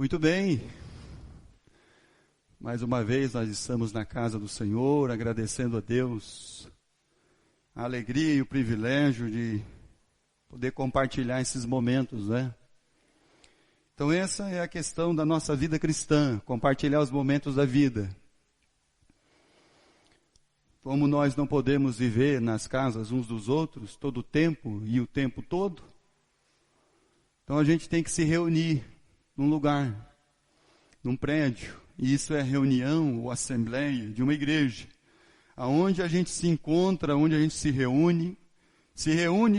Muito bem, mais uma vez nós estamos na casa do Senhor, agradecendo a Deus a alegria e o privilégio de poder compartilhar esses momentos, né? Então essa é a questão da nossa vida cristã, compartilhar os momentos da vida. Como nós não podemos viver nas casas uns dos outros todo o tempo e o tempo todo, então a gente tem que se reunir num lugar, num prédio, e isso é reunião ou assembleia de uma igreja, aonde a gente se encontra, onde a gente se reúne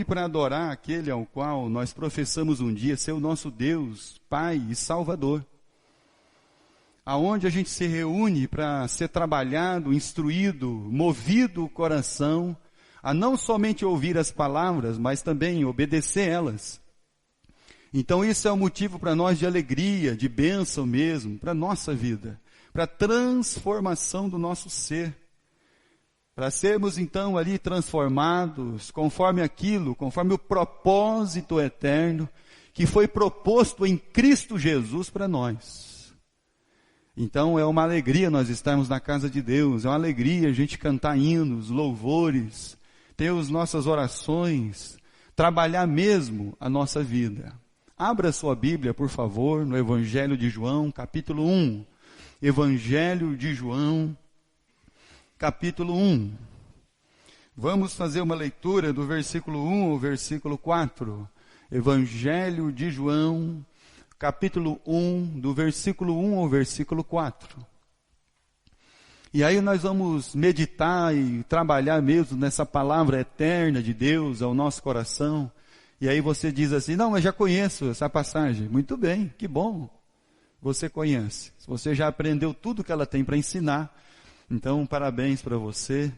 para adorar aquele ao qual nós professamos um dia ser o nosso Deus, Pai e Salvador. Aonde a gente se reúne para ser trabalhado, instruído, movido o coração, a não somente ouvir as palavras, mas também obedecer elas. Então isso é um motivo para nós de alegria, de bênção mesmo, para a nossa vida, para a transformação do nosso ser. Para sermos então ali transformados conforme o propósito eterno que foi proposto em Cristo Jesus para nós. Então é uma alegria nós estarmos na casa de Deus, é uma alegria a gente cantar hinos, louvores, ter as nossas orações, trabalhar mesmo a nossa vida. Abra sua Bíblia, por favor, no Evangelho de João, capítulo 1. Evangelho de João, capítulo 1. Vamos fazer uma leitura do versículo 1 ao versículo 4. Evangelho de João, capítulo 1, do versículo 1 ao versículo 4. E aí nós vamos meditar e trabalhar mesmo nessa palavra eterna de Deus ao nosso coração. E aí você diz assim, não, mas já conheço essa passagem. Muito bem, que bom. Você conhece. Você já aprendeu tudo que ela tem para ensinar. Então, parabéns para você.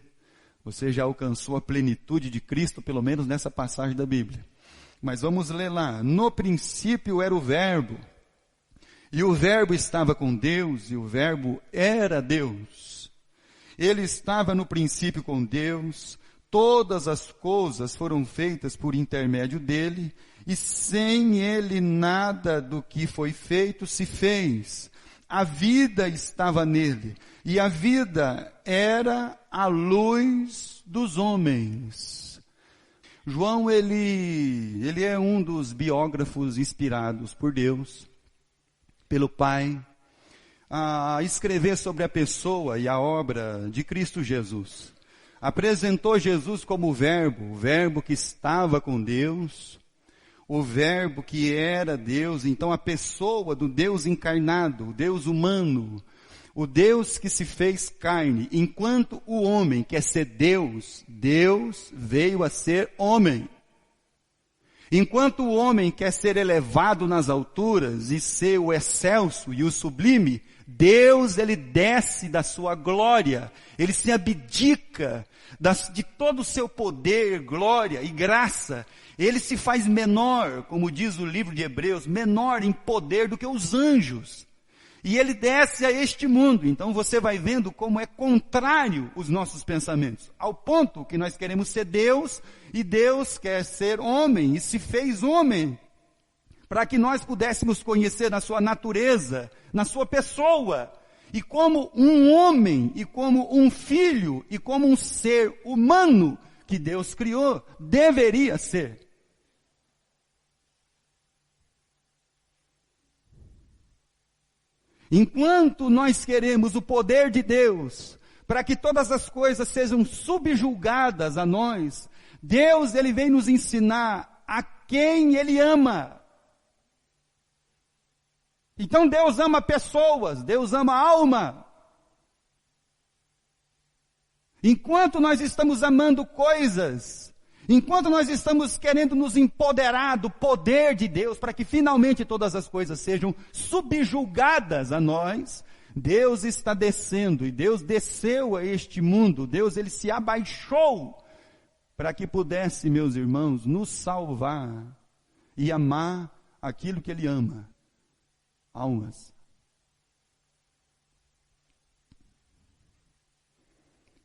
Você já alcançou a plenitude de Cristo, pelo menos nessa passagem da Bíblia. Mas vamos ler lá. No princípio era o Verbo. E o Verbo estava com Deus, e o Verbo era Deus. Ele estava no princípio com Deus. Todas as coisas foram feitas por intermédio dele, e sem ele nada do que foi feito se fez. A vida estava nele, e a vida era a luz dos homens. João, ele é um dos biógrafos inspirados por Deus, pelo Pai, a escrever sobre a pessoa e a obra de Cristo Jesus. Apresentou Jesus como o Verbo que estava com Deus, o Verbo que era Deus, então a pessoa do Deus encarnado, o Deus humano, o Deus que se fez carne. Enquanto o homem quer ser Deus, Deus veio a ser homem. Enquanto o homem quer ser elevado nas alturas e ser o excelso e o sublime, Deus, ele desce da sua glória, ele se abdica de todo o seu poder, glória e graça. Ele se faz menor, como diz o livro de Hebreus, menor em poder do que os anjos. E ele desce a este mundo. Então você vai vendo como é contrário os nossos pensamentos. Ao ponto que nós queremos ser Deus, e Deus quer ser homem, e se fez homem, para que nós pudéssemos conhecer na sua natureza, na sua pessoa, e como um homem, e como um filho, e como um ser humano que Deus criou, deveria ser. Enquanto nós queremos o poder de Deus, para que todas as coisas sejam subjugadas a nós, Deus, ele vem nos ensinar a quem ele ama. Então Deus ama pessoas, Deus ama alma. Enquanto nós estamos amando coisas, enquanto nós estamos querendo nos empoderar do poder de Deus, para que finalmente todas as coisas sejam subjugadas a nós, Deus está descendo, e Deus desceu a este mundo, Deus, ele se abaixou, para que pudesse, meus irmãos, nos salvar e amar aquilo que ele ama. Almas.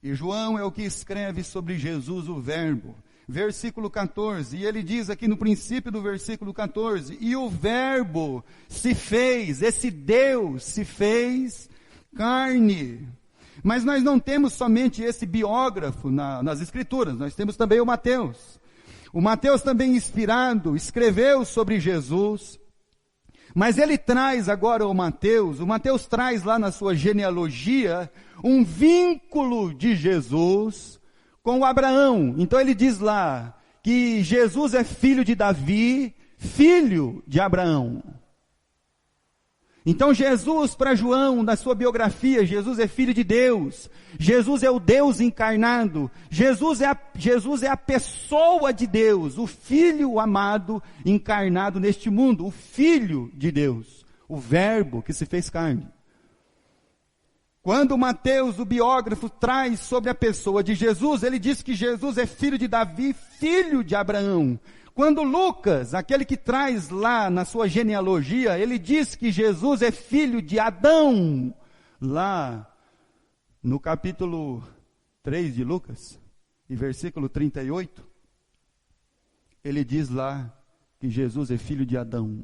E João é o que escreve sobre Jesus, o Verbo. versículo 14, e ele diz aqui no princípio do versículo 14, e o verbo se fez, esse Deus se fez carne. Mas nós não temos somente esse biógrafo nas escrituras, nós temos também o Mateus. O Mateus também inspirado, escreveu sobre Jesus, mas ele traz agora o Mateus traz lá na sua genealogia, um vínculo de Jesus com Abraão. Então ele diz lá, que Jesus é filho de Davi, filho de Abraão. Então Jesus, para João, na sua biografia, Jesus é filho de Deus, Jesus é o Deus encarnado, Jesus é a pessoa de Deus, o Filho amado encarnado neste mundo, o Filho de Deus, o Verbo que se fez carne. Quando Mateus, o biógrafo, traz sobre a pessoa de Jesus, ele diz que Jesus é filho de Davi, filho de Abraão. Quando Lucas, aquele que traz lá na sua genealogia, ele diz que Jesus é filho de Adão, lá no capítulo 3 de Lucas, e versículo 38, ele diz lá que Jesus é filho de Adão.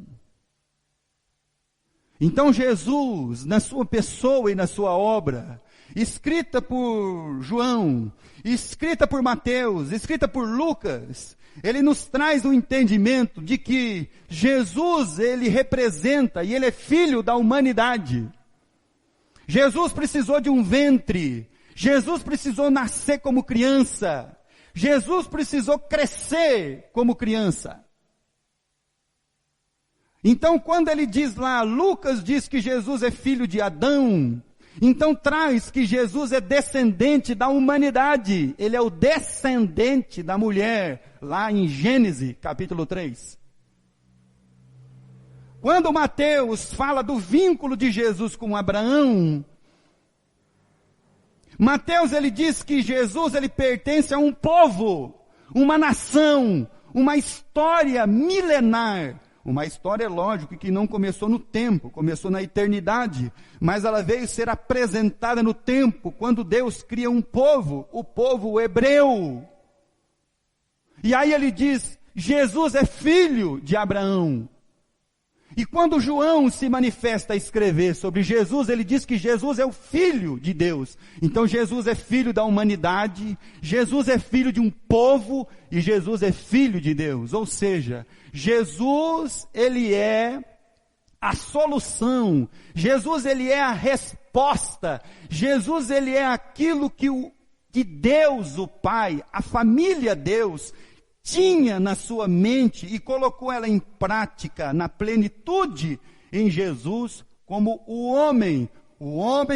Então Jesus, na sua pessoa e na sua obra, escrita por João, escrita por Mateus, escrita por Lucas, ele nos traz o entendimento de que Jesus, ele representa e ele é filho da humanidade. Jesus precisou de um ventre, Jesus precisou nascer como criança, Jesus precisou crescer como criança. Então quando ele diz lá, Lucas diz que Jesus é filho de Adão, então traz que Jesus é descendente da humanidade, ele é o descendente da mulher, lá em Gênesis capítulo 3. Quando Mateus fala do vínculo de Jesus com Abraão, Mateus ele diz que Jesus ele pertence a um povo, uma nação, uma história milenar. Uma história, lógico, que não começou no tempo, começou na eternidade, mas ela veio ser apresentada no tempo, quando Deus cria um povo, o povo hebreu. E aí ele diz, Jesus é filho de Abraão. E quando João se manifesta a escrever sobre Jesus, ele diz que Jesus é o Filho de Deus. Então Jesus é filho da humanidade, Jesus é filho de um povo e Jesus é filho de Deus. Ou seja, Jesus, ele é a solução, Jesus, ele é a resposta, Jesus, ele é aquilo que Deus, o Pai, a família Deus, tinha na sua mente e colocou ela em prática, na plenitude, em Jesus, como o homem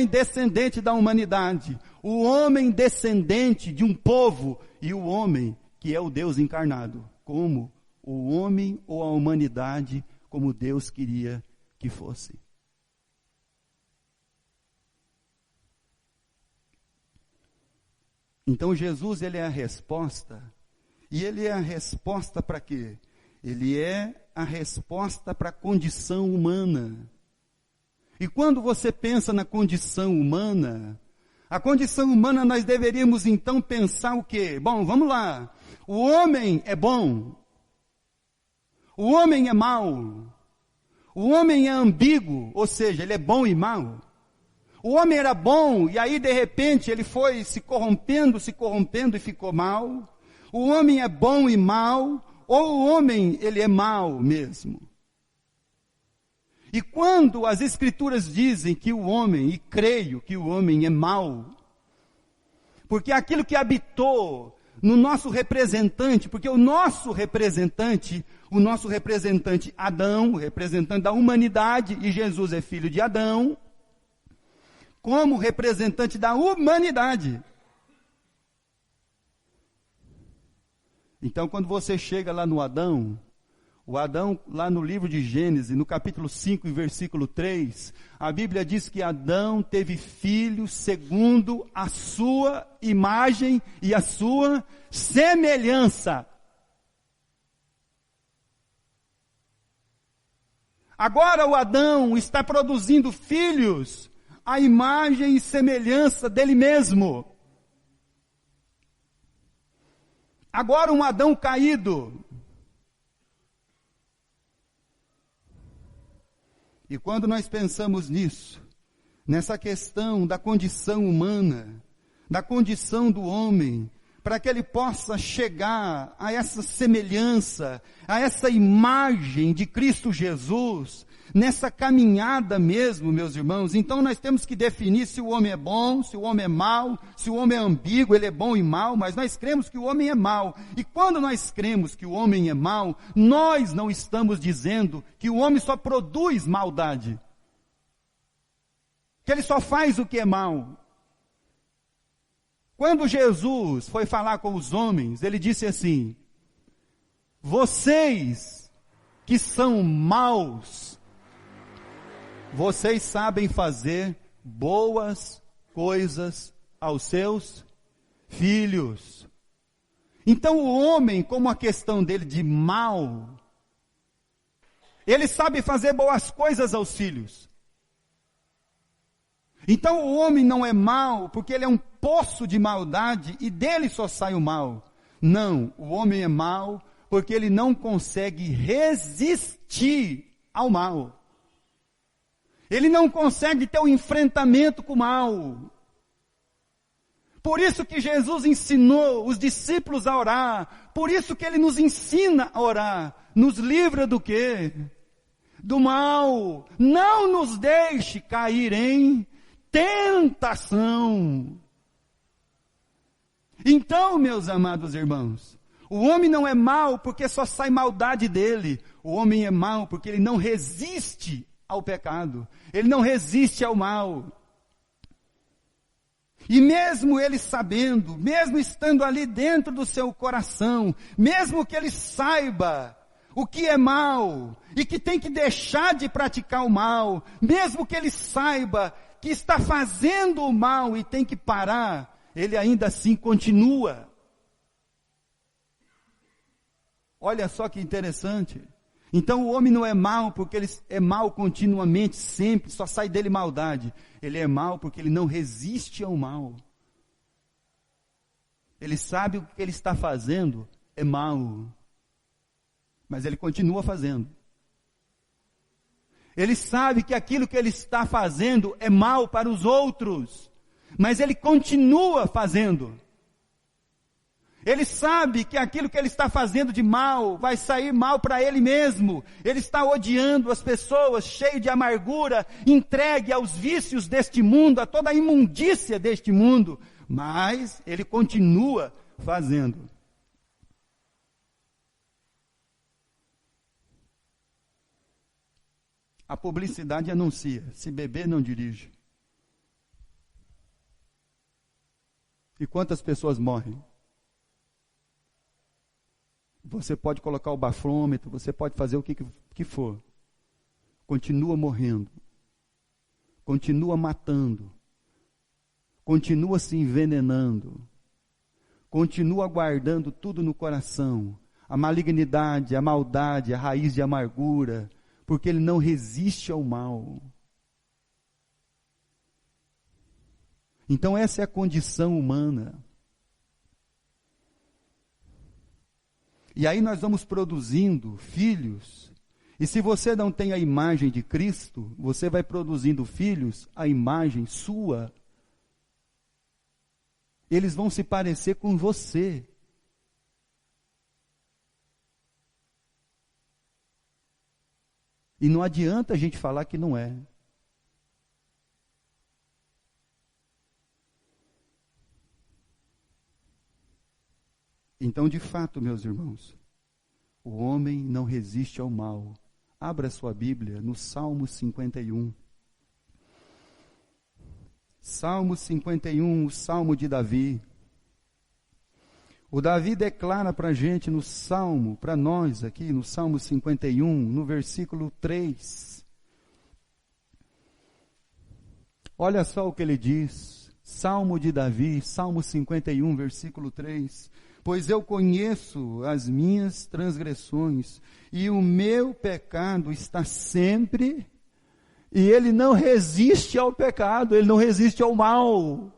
descendente da humanidade, o homem descendente de um povo, e o homem que é o Deus encarnado, como o homem ou a humanidade, como Deus queria que fosse. Então Jesus, ele é a resposta. E ele é a resposta para quê? Ele é a resposta para a condição humana. E quando você pensa na condição humana, a condição humana nós deveríamos então pensar o quê? Bom, vamos lá. O homem é bom. O homem é mau. O homem é ambíguo, ou seja, ele é bom e mau. O homem era bom e aí de repente ele foi se corrompendo e ficou mau. O homem é bom e mau, ou o homem, ele é mau mesmo. E quando as escrituras dizem que o homem, e creio que o homem é mau, porque aquilo que habitou no nosso representante, porque o nosso representante Adão, o representante da humanidade, e Jesus é filho de Adão, como representante da humanidade. Então, quando você chega lá no Adão, o Adão, lá no livro de Gênesis, no capítulo 5 e versículo 3, a Bíblia diz que Adão teve filhos segundo a sua imagem e a sua semelhança. Agora o Adão está produzindo filhos à imagem e semelhança dele mesmo. agora um Adão caído. E quando nós pensamos nisso, nessa questão da condição humana, da condição do homem, para que ele possa chegar a essa semelhança, a essa imagem de Cristo Jesus, nessa caminhada mesmo, meus irmãos, então nós temos que definir se o homem é bom, se o homem é mau, se o homem é ambíguo, ele é bom e mau, mas nós cremos que o homem é mau. E quando nós cremos que o homem é mau, nós não estamos dizendo que o homem só produz maldade, que ele só faz o que é mau. Quando Jesus foi falar com os homens, ele disse assim: vocês que são maus, vocês sabem fazer boas coisas aos seus filhos. Então o homem, como a questão dele de mal, ele sabe fazer boas coisas aos filhos. Então o homem não é mau porque ele é um poço de maldade e dele só sai o mal. Não, o homem é mau porque ele não consegue resistir ao mal. Ele não consegue ter um enfrentamento com o mal. Por isso que Jesus ensinou os discípulos a orar. Por isso que ele nos ensina a orar. Nos livra do quê? Do mal. Não nos deixe cair em tentação. Então, meus amados irmãos, o homem não é mau porque só sai maldade dele. O homem é mau porque ele não resiste ao pecado. Ele não resiste ao mal. E mesmo ele sabendo, mesmo estando ali dentro do seu coração, mesmo que ele saiba o que é mal e que tem que deixar de praticar o mal, mesmo que ele saiba que está fazendo o mal e tem que parar, ele ainda assim continua. Olha só que interessante. Então o homem não é mau porque ele é mau continuamente, sempre, só sai dele maldade. Ele é mau porque ele não resiste ao mal. Ele sabe o que ele está fazendo é mau, mas ele continua fazendo. Ele sabe que aquilo que ele está fazendo é mal para os outros, mas ele continua fazendo. Ele sabe que aquilo que ele está fazendo de mal vai sair mal para ele mesmo. Ele está odiando as pessoas, cheio de amargura, entregue aos vícios deste mundo, a toda a imundícia deste mundo. Mas ele continua fazendo. A publicidade anuncia: se beber, não dirige. E quantas pessoas morrem? Você pode colocar o bafômetro, você pode fazer o que for. Continua morrendo. Continua matando. Continua se envenenando. Continua guardando tudo no coração. A malignidade, a maldade, a raiz de amargura. Porque ele não resiste ao mal. Então essa é a condição humana. E aí nós vamos produzindo filhos, e se você não tem a imagem de Cristo, você vai produzindo filhos, a imagem sua. Eles vão se parecer com você. E não adianta a gente falar que não é. Então, de fato, meus irmãos, o homem não resiste ao mal. Abra sua Bíblia no Salmo 51. Salmo 51, o Salmo de Davi. O Davi declara para a gente no Salmo, para nós aqui, no Salmo 51, no versículo 3. Olha só o que ele diz. Salmo de Davi, Salmo 51, versículo 3. Pois eu conheço as minhas transgressões, e o meu pecado está sempre, e ele não resiste ao pecado, ele não resiste ao mal.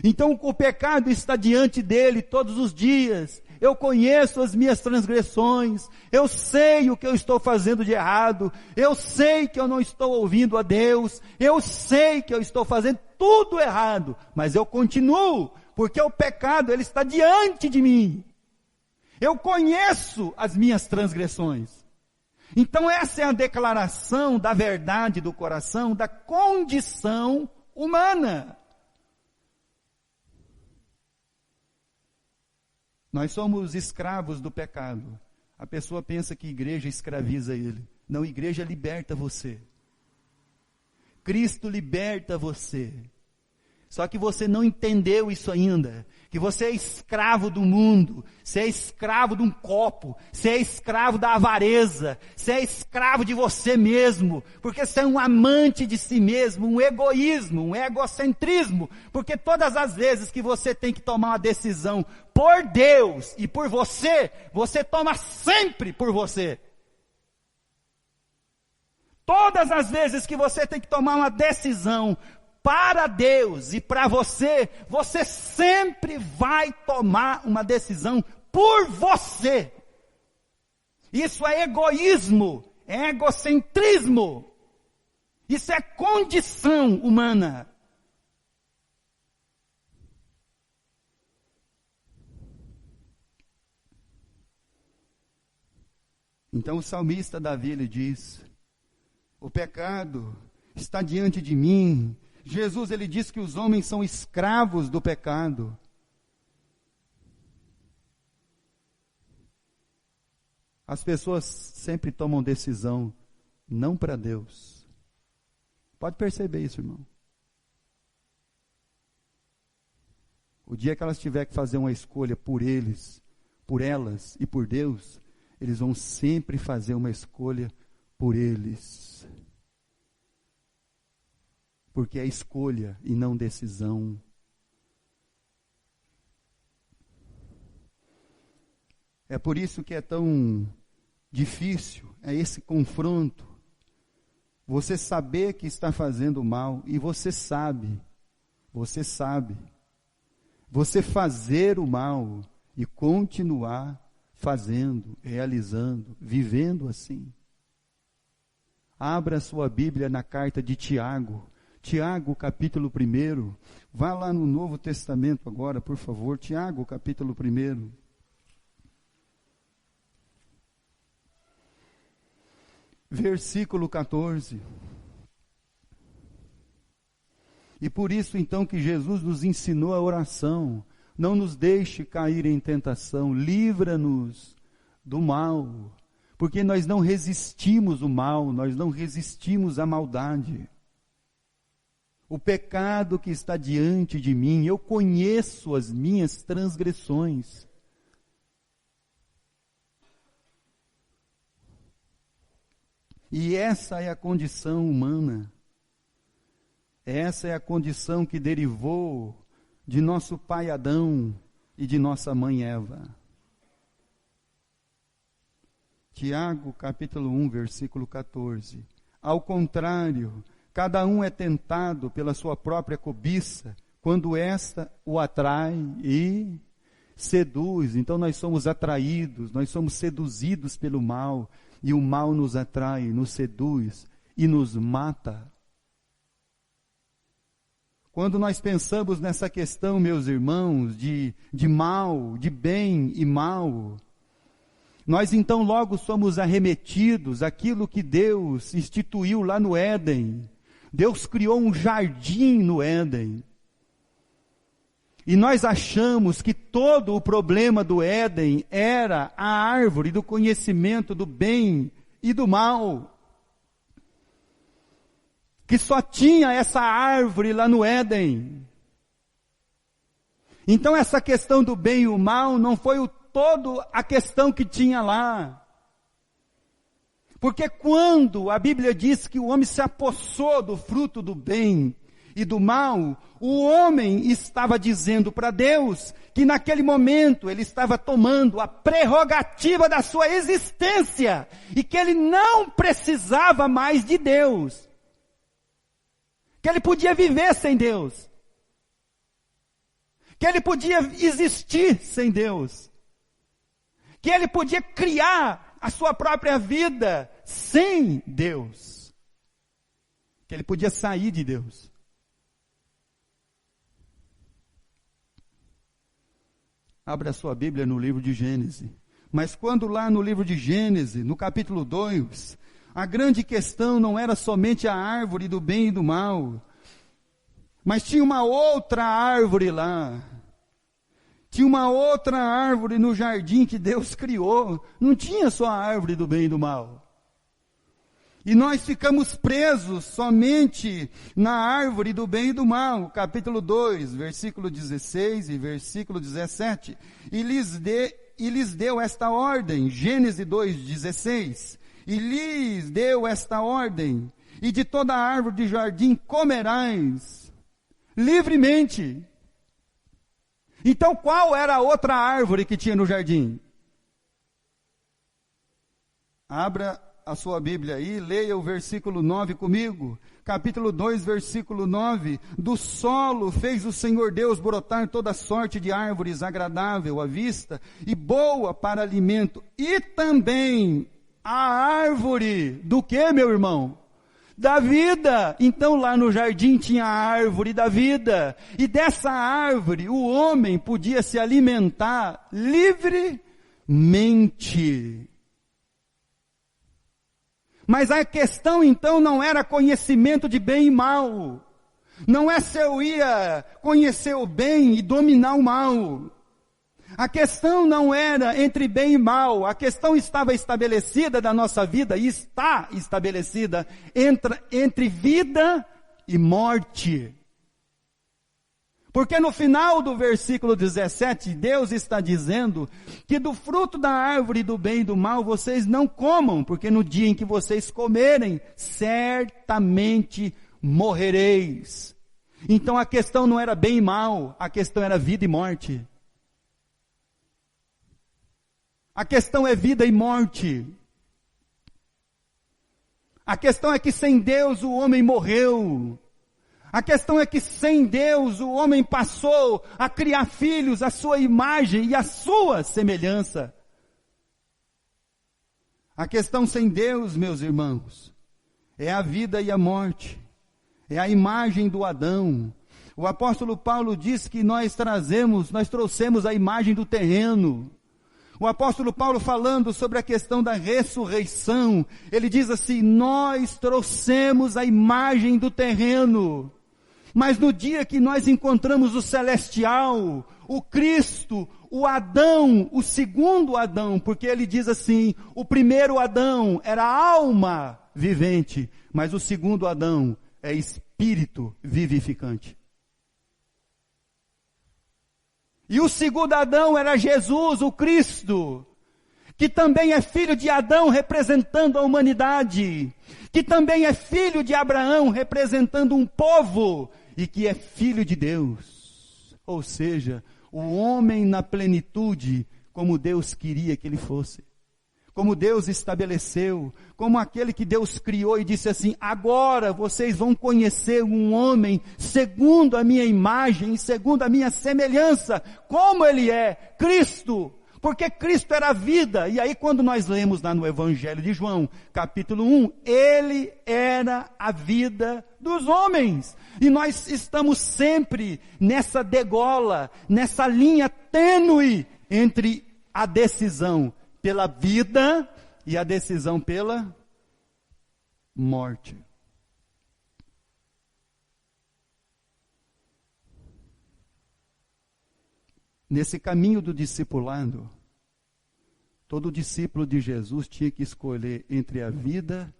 Então o pecado está diante dele todos os dias, eu conheço as minhas transgressões, eu sei o que eu estou fazendo de errado, eu sei que eu não estou ouvindo a Deus, eu sei que eu estou fazendo tudo errado, mas eu continuo, porque o pecado, ele está diante de mim. Eu conheço as minhas transgressões. Então essa é a declaração da verdade do coração, da condição humana. Nós somos escravos do pecado. A pessoa pensa que a igreja escraviza ele. Não, a igreja liberta você. Cristo liberta você. Só que você não entendeu isso ainda. Que você é escravo do mundo. Você é escravo de um copo. Você é escravo da avareza. Você é escravo de você mesmo. Porque você é um amante de si mesmo. Um egoísmo, um egocentrismo. Porque todas as vezes que você tem que tomar uma decisão por Deus e por você, você toma sempre por você. Todas as vezes que você tem que tomar uma decisão para Deus e para você, você sempre vai tomar uma decisão por você. Isso é egoísmo, é egocentrismo. Isso é condição humana. Então o salmista Davi, ele diz, o pecado está diante de mim. Jesus, ele diz que os homens são escravos do pecado. As pessoas sempre tomam decisão, não para Deus. Pode perceber isso, irmão. O dia que elas tiverem que fazer uma escolha por eles, por elas e por Deus, eles vão sempre fazer uma escolha por eles. Porque é escolha e não decisão. É por isso que é tão difícil, é esse confronto. Você saber que está fazendo mal, e você sabe. Você fazer o mal e continuar fazendo, realizando, vivendo assim. Abra sua Bíblia na carta de Tiago. Tiago, capítulo 1. Vá lá no Novo Testamento agora, por favor. Tiago, capítulo 1. Versículo 14. E por isso então que Jesus nos ensinou a oração. Não nos deixe cair em tentação, livra-nos do mal. Porque nós não resistimos o mal, nós não resistimos a maldade. O pecado que está diante de mim, eu conheço as minhas transgressões. E essa é a condição humana. Essa é a condição que derivou de nosso pai Adão e de nossa mãe Eva. Tiago, capítulo 1, versículo 14. Ao contrário, cada um é tentado pela sua própria cobiça, quando esta o atrai e seduz. Então nós somos atraídos, nós somos seduzidos pelo mal, e o mal nos atrai, nos seduz e nos mata. Quando nós pensamos nessa questão, meus irmãos, de mal, de bem e mal, nós então logo somos arremetidos àquilo que Deus instituiu lá no Éden. Deus criou um jardim no Éden. E nós achamos que todo o problema do Éden era a árvore do conhecimento do bem e do mal. Que só tinha essa árvore lá no Éden. Então essa questão do bem e o mal não foi todo a questão que tinha lá. Porque quando a Bíblia diz que o homem se apossou do fruto do bem e do mal, o homem estava dizendo para Deus que naquele momento ele estava tomando a prerrogativa da sua existência e que ele não precisava mais de Deus. Que ele podia viver sem Deus. Que ele podia existir sem Deus. que ele podia criar a sua própria vida sem Deus, que ele podia sair de Deus. Abra a sua Bíblia no livro de Gênesis. Mas quando lá no livro de Gênesis, no capítulo 2, a grande questão não era somente a árvore do bem e do mal, mas tinha uma outra árvore lá. Tinha uma outra árvore no jardim que Deus criou. Não tinha só a árvore do bem e do mal. E nós ficamos presos somente na árvore do bem e do mal. Capítulo 2, versículo 16 e versículo 17. E lhes deu esta ordem. Gênesis 2:16. E lhes deu esta ordem. E de toda a árvore do jardim comerás livremente. Então qual era a outra árvore que tinha no jardim? Abra a sua Bíblia aí, leia o versículo 9 comigo. Capítulo 2, versículo 9. Do solo fez o Senhor Deus brotar toda sorte de árvores agradável à vista e boa para alimento. E também a árvore do que, meu irmão? Da vida. Então lá no jardim tinha a árvore da vida. E dessa árvore o homem podia se alimentar livremente. Mas a questão então não era conhecimento de bem e mal. Não é se eu ia conhecer o bem e dominar o mal. A questão não era entre bem e mal. A questão estava estabelecida da nossa vida e está estabelecida entre vida e morte. Porque no final do versículo 17, Deus está dizendo que do fruto da árvore do bem e do mal vocês não comam, porque no dia em que vocês comerem, certamente morrereis. Então a questão não era bem e mal, a questão era vida e morte. A questão é vida e morte. A questão é que sem Deus o homem morreu. A questão é que sem Deus o homem passou a criar filhos à sua imagem e à sua semelhança. A questão sem Deus, meus irmãos, é a vida e a morte. É a imagem do Adão. O apóstolo Paulo diz que nós trouxemos a imagem do terreno. O apóstolo Paulo falando sobre a questão da ressurreição, ele diz assim, nós trouxemos a imagem do terreno, mas no dia que nós encontramos o celestial, o Cristo, o Adão, o segundo Adão, porque ele diz assim, o primeiro Adão era alma vivente, mas o segundo Adão é espírito vivificante. E o segundo Adão era Jesus, o Cristo, que também é filho de Adão representando a humanidade, que também é filho de Abraão representando um povo, e que é filho de Deus. Ou seja, o homem na plenitude, como Deus queria que ele fosse. Como Deus estabeleceu, como aquele que Deus criou e disse assim, agora vocês vão conhecer um homem segundo a minha imagem, segundo a minha semelhança, como ele é, Cristo, porque Cristo era a vida, e aí quando nós lemos lá no Evangelho de João, capítulo 1, ele era a vida dos homens, e nós estamos sempre nessa degola, nessa linha tênue entre a decisão pela vida e a decisão pela morte. Nesse caminho do discipulado, todo discípulo de Jesus tinha que escolher entre a vida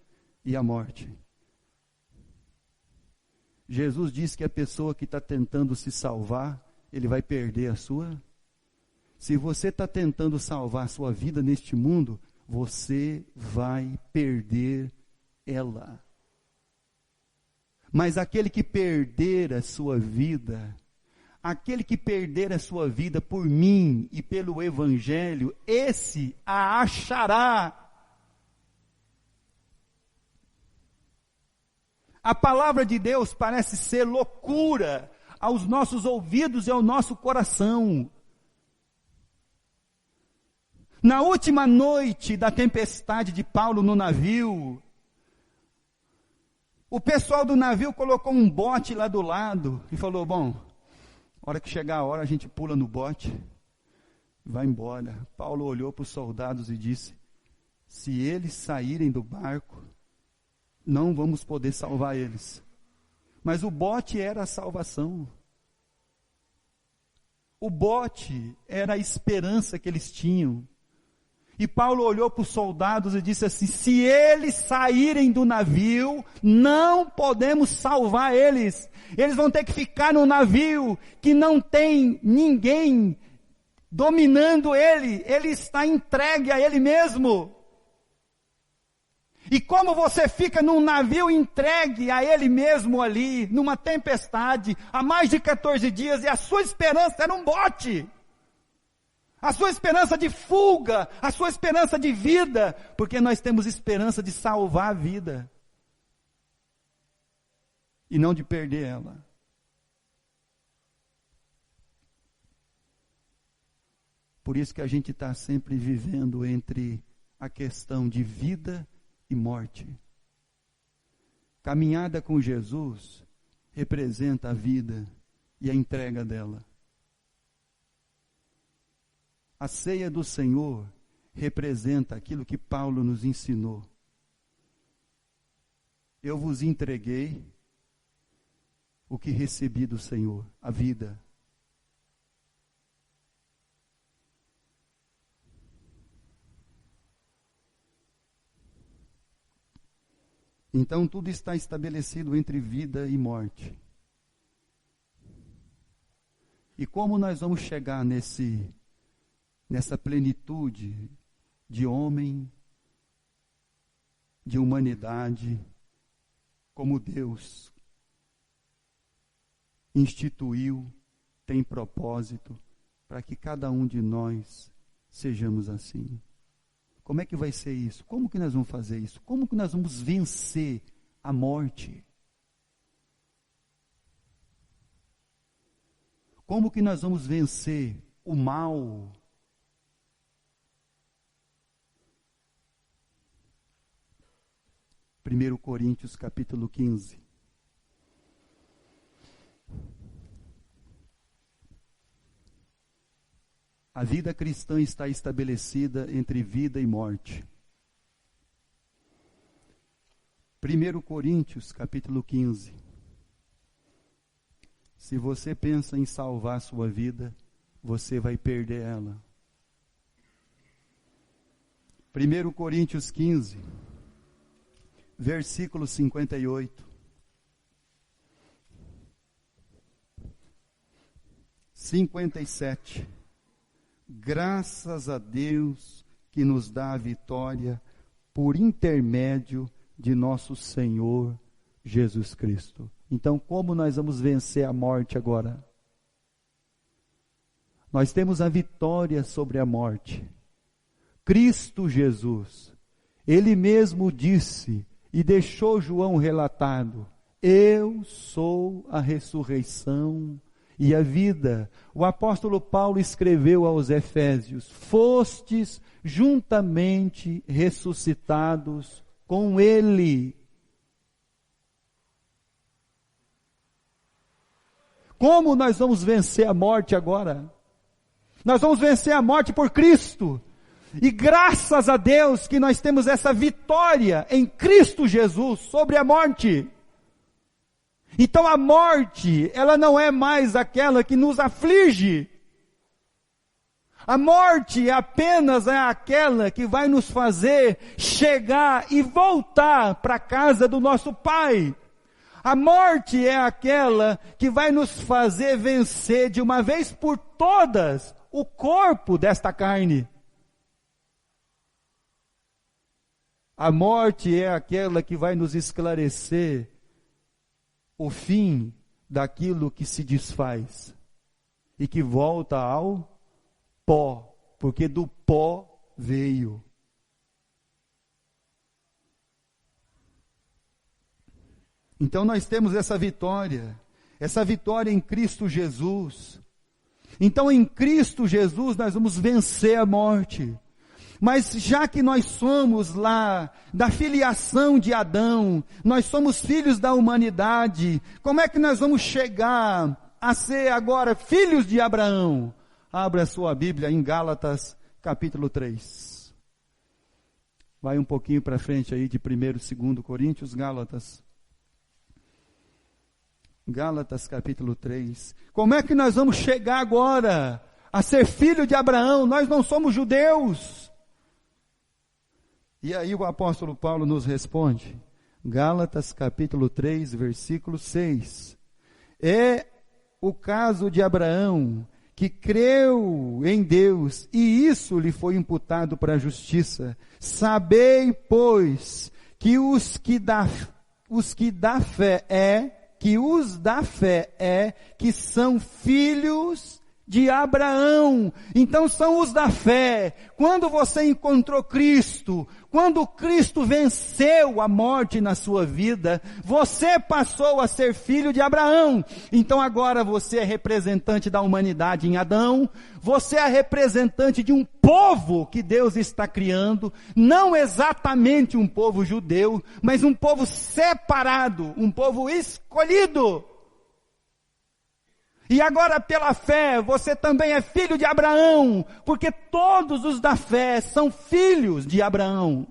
e a morte. Jesus diz que a pessoa que está tentando se salvar, ele vai perder a sua. Se você está tentando salvar a sua vida neste mundo, você vai perder ela. Mas aquele que perder a sua vida, por mim e pelo Evangelho, esse a achará. A palavra de Deus parece ser loucura aos nossos ouvidos e ao nosso coração. Na última noite da tempestade de Paulo no navio, o pessoal do navio colocou um bote lá do lado e falou, bom, hora que chegar a hora a gente pula no bote e vai embora. Paulo olhou para os soldados e disse, se eles saírem do barco, não vamos poder salvar eles. Mas o bote era a salvação. O bote era a esperança que eles tinham. E Paulo olhou para os soldados e disse assim, se eles saírem do navio, não podemos salvar eles. Eles vão ter que ficar no navio que não tem ninguém dominando ele. Ele está entregue a ele mesmo. E como você fica num navio entregue a ele mesmo ali, numa tempestade, há mais de 14 dias, e a sua esperança era um bote. A sua esperança de fuga, a sua esperança de vida, porque nós temos esperança de salvar a vida. E não de perder ela. Por isso que a gente está sempre vivendo entre a questão de vida e morte. Caminhada com Jesus representa a vida e a entrega dela. A ceia do Senhor representa aquilo que Paulo nos ensinou. Eu vos entreguei o que recebi do Senhor, a vida. Então tudo está estabelecido entre vida e morte. E como nós vamos chegar nessa plenitude de homem, de humanidade, como Deus instituiu, tem propósito, para que cada um de nós sejamos assim? Como é que vai ser isso? Como que nós vamos fazer isso? Como que nós vamos vencer a morte? Como que nós vamos vencer o mal? Primeiro Coríntios capítulo 15. A vida cristã está estabelecida entre vida e morte. 1 Coríntios, capítulo 15. Se você pensa em salvar sua vida, você vai perder ela. 1 Coríntios 15, versículo 58. 57. Graças a Deus que nos dá a vitória por intermédio de nosso Senhor Jesus Cristo. Então, como nós vamos vencer a morte agora? Nós temos a vitória sobre a morte. Cristo Jesus, Ele mesmo disse e deixou João relatado, eu sou a ressurreição e a vida. O apóstolo Paulo escreveu aos Efésios, fostes juntamente ressuscitados com Ele. Como nós vamos vencer a morte agora? Nós vamos vencer a morte por Cristo. E graças a Deus que nós temos essa vitória em Cristo Jesus sobre a morte. Então a morte, ela não é mais aquela que nos aflige. A morte apenas é aquela que vai nos fazer chegar e voltar para a casa do nosso Pai. A morte é aquela que vai nos fazer vencer de uma vez por todas o corpo desta carne. A morte é aquela que vai nos esclarecer o fim daquilo que se desfaz e que volta ao pó, porque do pó veio. Então nós temos essa vitória em Cristo Jesus. Então em Cristo Jesus nós vamos vencer a morte. Mas já que nós somos lá da filiação de Adão, nós somos filhos da humanidade, como é que nós vamos chegar a ser agora filhos de Abraão? Abra a sua Bíblia em Gálatas capítulo 3. Vai um pouquinho para frente aí de 1º e 2º Coríntios, Gálatas. Gálatas capítulo 3. Como é que nós vamos chegar agora a ser filho de Abraão? Nós não somos judeus. E aí o apóstolo Paulo nos responde. Gálatas capítulo 3, versículo 6. É o caso de Abraão, que creu em Deus, e isso lhe foi imputado para a justiça. Sabei, pois, que os da fé que são filhos de Abraão. Então são os da fé. Quando você encontrou Cristo, quando Cristo venceu a morte na sua vida, você passou a ser filho de Abraão. Então agora você é representante da humanidade em Adão, você é representante de um povo que Deus está criando, não exatamente um povo judeu, mas um povo separado, um povo escolhido. E agora pela fé, você também é filho de Abraão, porque todos os da fé são filhos de Abraão.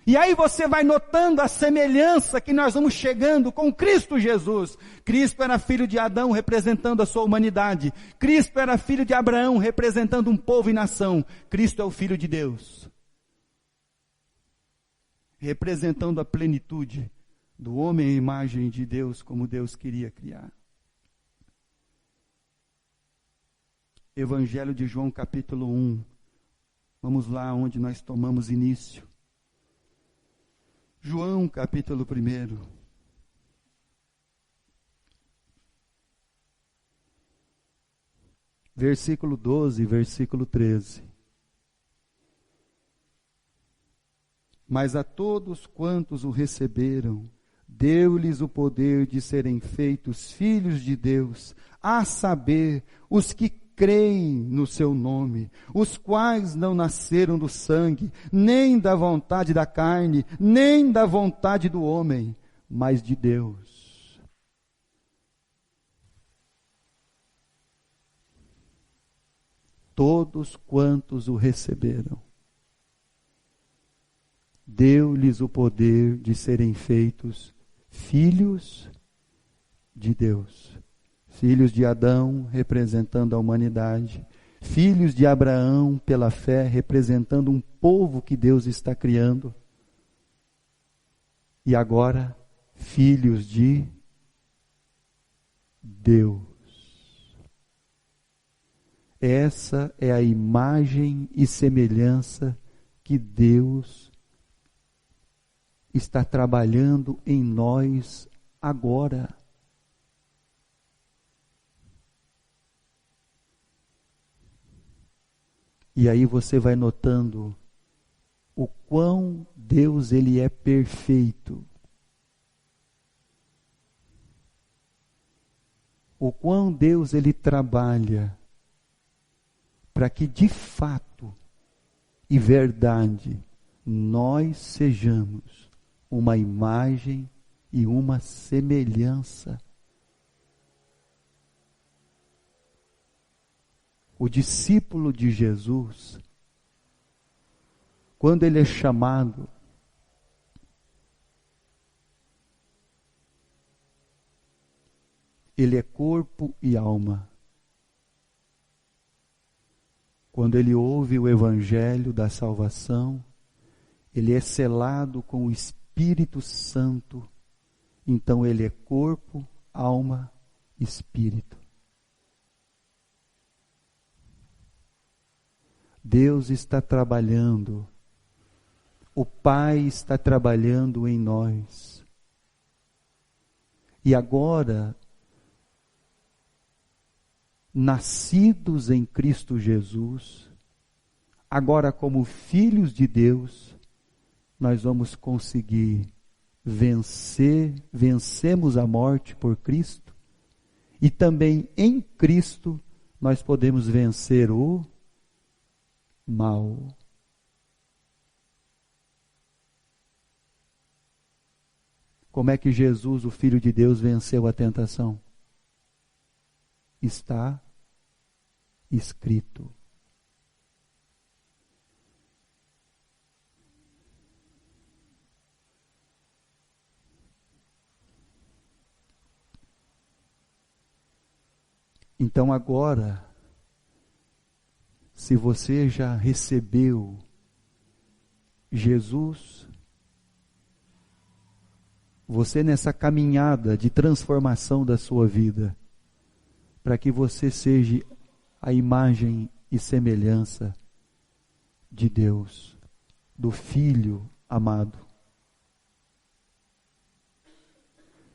E aí você vai notando a semelhança que nós vamos chegando com Cristo Jesus. Cristo era filho de Adão, representando a sua humanidade. Cristo era filho de Abraão, representando um povo e nação. Cristo é o Filho de Deus, representando a plenitude do homem à imagem de Deus, como Deus queria criar. Evangelho de João capítulo 1. Vamos lá onde nós tomamos início. João capítulo 1. Versículo 12, versículo 13. Mas a todos quantos o receberam, deu-lhes o poder de serem feitos filhos de Deus, a saber, os que creem no seu nome, os quais não nasceram do sangue, nem da vontade da carne, nem da vontade do homem, mas de Deus. Todos quantos o receberam, deu-lhes o poder de serem feitos filhos de Deus. Filhos de Adão, representando a humanidade. Filhos de Abraão, pela fé, representando um povo que Deus está criando. E agora, filhos de Deus. Essa é a imagem e semelhança que Deus está trabalhando em nós agora. E aí você vai notando o quão Deus ele é perfeito. O quão Deus ele trabalha para que de fato e verdade nós sejamos uma imagem e uma semelhança. O discípulo de Jesus, quando ele é chamado, ele é corpo e alma. Quando ele ouve o evangelho da salvação, ele é selado com o Espírito Santo, então ele é corpo, alma, espírito. Deus está trabalhando, o Pai está trabalhando em nós. E agora, nascidos em Cristo Jesus, agora como filhos de Deus, nós vamos conseguir vencemos a morte por Cristo, e também em Cristo nós podemos vencer o mal. Como é que Jesus, o Filho de Deus, venceu a tentação? Está escrito. Então agora, se você já recebeu Jesus, você nessa caminhada de transformação da sua vida, para que você seja a imagem e semelhança de Deus, do Filho amado.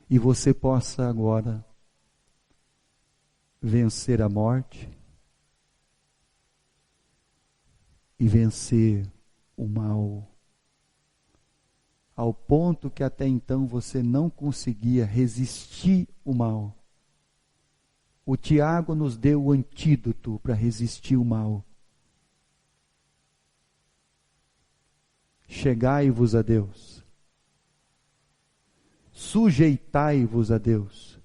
E você possa agora vencer a morte e vencer o mal, ao ponto que até então você não conseguia resistir o mal. O Tiago nos deu o antídoto para resistir o mal. Chegai-vos a Deus, sujeitai-vos a Deus,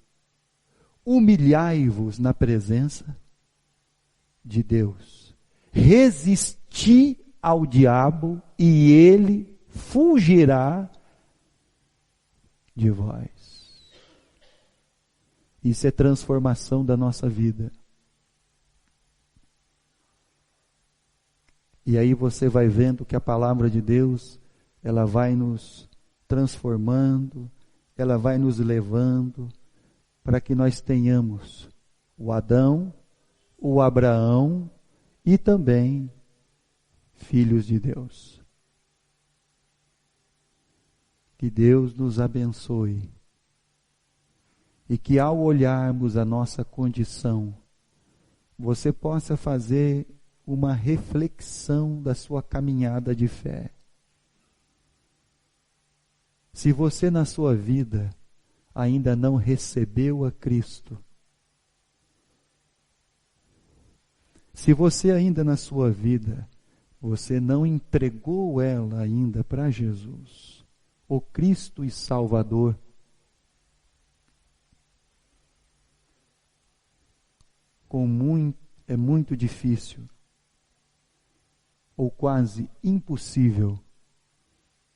humilhai-vos na presença de Deus, resisti ao diabo e ele fugirá de vós. Isso é transformação da nossa vida. E aí você vai vendo que a palavra de Deus, ela vai nos transformando, ela vai nos levando para que nós tenhamos o Adão, o Abraão e também filhos de Deus. Que Deus nos abençoe e que ao olharmos a nossa condição, você possa fazer uma reflexão da sua caminhada de fé. Se você na sua vida ainda não recebeu a Cristo, se você ainda na sua vida, você não entregou ela ainda para Jesus, o Cristo e Salvador, é muito difícil ou quase impossível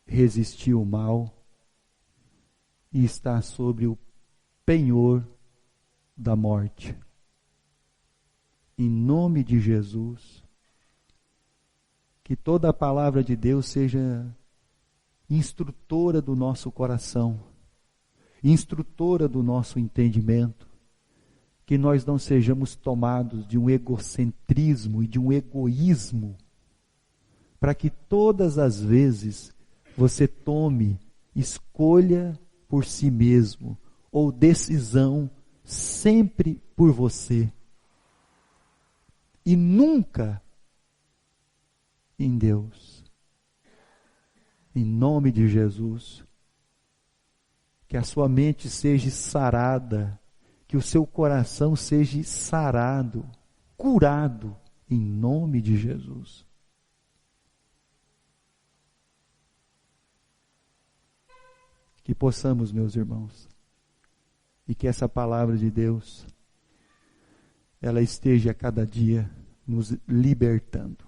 resistir o mal e estar sobre o penhor da morte. Em nome de Jesus, que toda a palavra de Deus seja instrutora do nosso coração, instrutora do nosso entendimento, que nós não sejamos tomados de um egocentrismo e de um egoísmo, para que todas as vezes você tome escolha por si mesmo, ou decisão sempre por você, e nunca em Deus. Em nome de Jesus, que a sua mente seja sarada, que o seu coração seja sarado, curado, em nome de Jesus. Que possamos, meus irmãos, e que essa palavra de Deus, ela esteja a cada dia nos libertando.